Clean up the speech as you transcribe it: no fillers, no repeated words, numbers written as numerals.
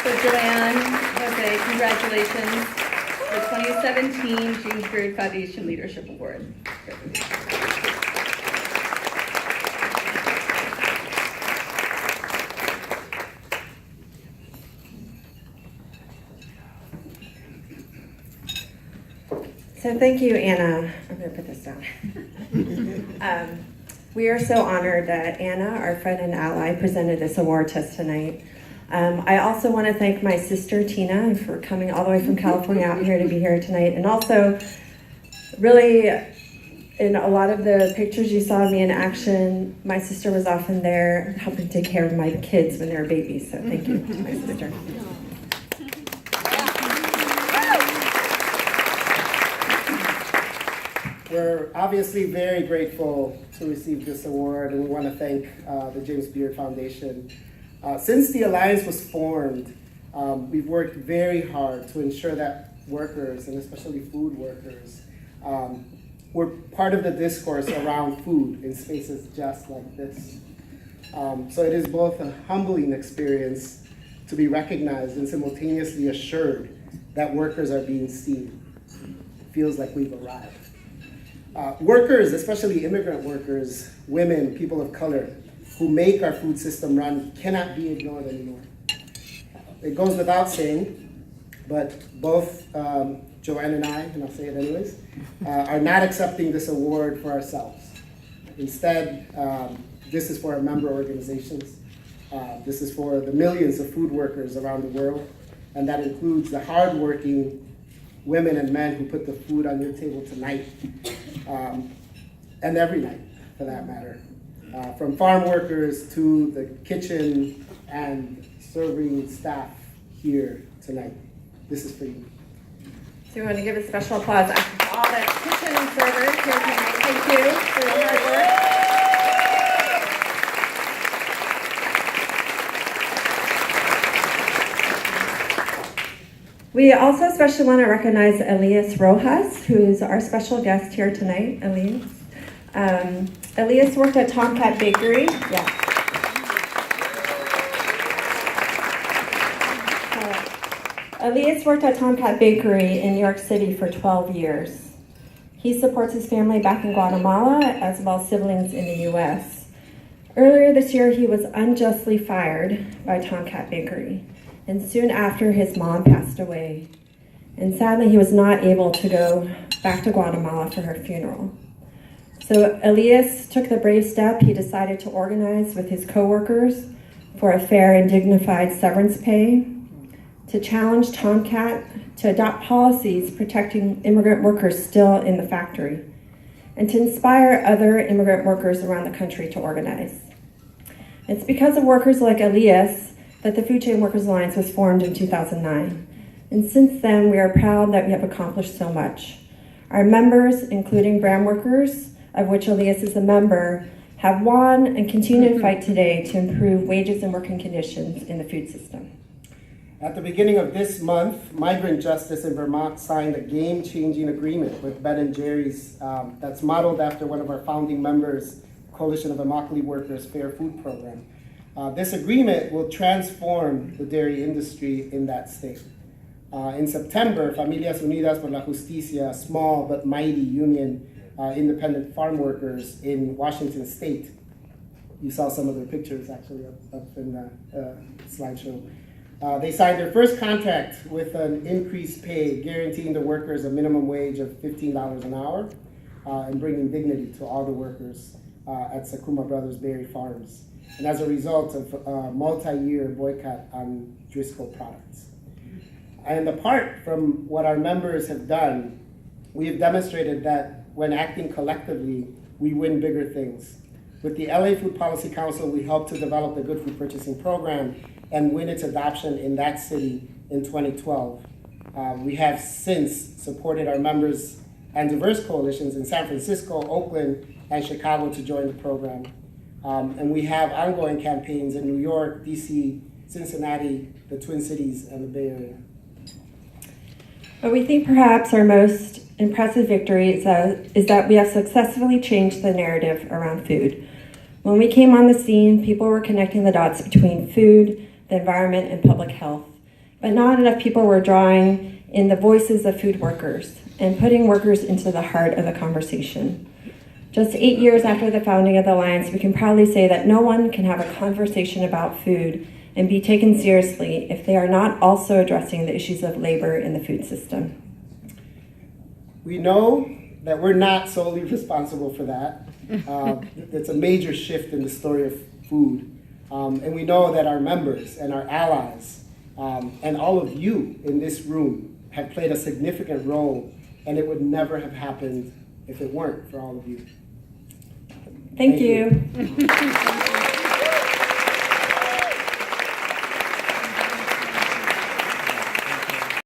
So Joanne, Jose, congratulations. The 2017 James Beard Foundation Leadership Award. So thank you, Anna. I'm going to put this down. We are so honored that Anna, our friend and ally, presented this award to us tonight. I also want to thank my sister, Tina, for coming all the way from California out here to be here tonight. And also, really, in a lot of the pictures you saw of me in action, my sister was often there helping take care of my kids when they were babies. So thank you, my sister. We're obviously very grateful to receive this award, and we want to thank the James Beard Foundation. Since the Alliance was formed, we've worked very hard to ensure that workers, and especially food workers, were part of the discourse around food in spaces just like this. So it is both a humbling experience to be recognized and simultaneously assured that workers are being seen. It feels like we've arrived. Workers, especially immigrant workers, women, people of color, who make our food system run, cannot be ignored anymore. It goes without saying, but both Joanne and I, and I'll say it anyways, are not accepting this award for ourselves. Instead, this is for our member organizations. This is for the millions of food workers around the world, and that includes the hardworking women and men who put the food on your table tonight, and every night, for that matter. From farm workers to the kitchen and serving staff here tonight. This is for you. So we want to give a special applause to all the kitchen and servers here tonight. Thank you for your hard work. We also especially want to recognize Elias Rojas, who is our special guest here tonight. Elias worked at Tomcat Bakery. Yeah. Elias worked at Tomcat Bakery in New York City for 12 years. He supports his family back in Guatemala as well as siblings in the U.S. Earlier this year, he was unjustly fired by Tomcat Bakery, and soon after, his mom passed away. And sadly, he was not able to go back to Guatemala for her funeral. So Elias took the brave step. He decided to organize with his coworkers for a fair and dignified severance pay, to challenge Tomcat to adopt policies protecting immigrant workers still in the factory, and to inspire other immigrant workers around the country to organize. It's because of workers like Elias that the Food Chain Workers Alliance was formed in 2009. And since then, we are proud that we have accomplished so much. Our members, including brand workers, of which Elias is a member, have won and continue to fight today to improve wages and working conditions in the food system. At the beginning of this month, Migrant Justice in Vermont signed a game-changing agreement with Ben & Jerry's that's modeled after one of our founding members, Coalition of Immokalee Workers Fair Food Program. This agreement will transform the dairy industry in that state. In September, Familias Unidas por la Justicia, a small but mighty union, independent farm workers in Washington State. You saw some of their pictures actually up in the slideshow. They signed their first contract with an increased pay, guaranteeing the workers a minimum wage of $15 an hour and bringing dignity to all the workers at Sakuma Brothers Dairy Farms. And as a result of a multi-year boycott on Driscoll products. And apart from what our members have done, we have demonstrated that when acting collectively, we win bigger things. With the LA Food Policy Council, we helped to develop the Good Food Purchasing Program and win its adoption in that city in 2012. We have since supported our members and diverse coalitions in San Francisco, Oakland, and Chicago to join the program. And we have ongoing campaigns in New York, DC, Cincinnati, the Twin Cities, and the Bay Area. But we think perhaps our most impressive victory is that we have successfully changed the narrative around food. When we came on the scene, people were connecting the dots between food, the environment, and public health. but not enough people were drawing in the voices of food workers and putting workers into the heart of the conversation. Just 8 years after the founding of the Alliance, we can proudly say that no one can have a conversation about food and be taken seriously if they are not also addressing the issues of labor in the food system. We know that we're not solely responsible for that. It's a major shift in the story of food. And we know that our members and our allies and all of you in this room have played a significant role, and it would never have happened if it weren't for all of you. Thank you.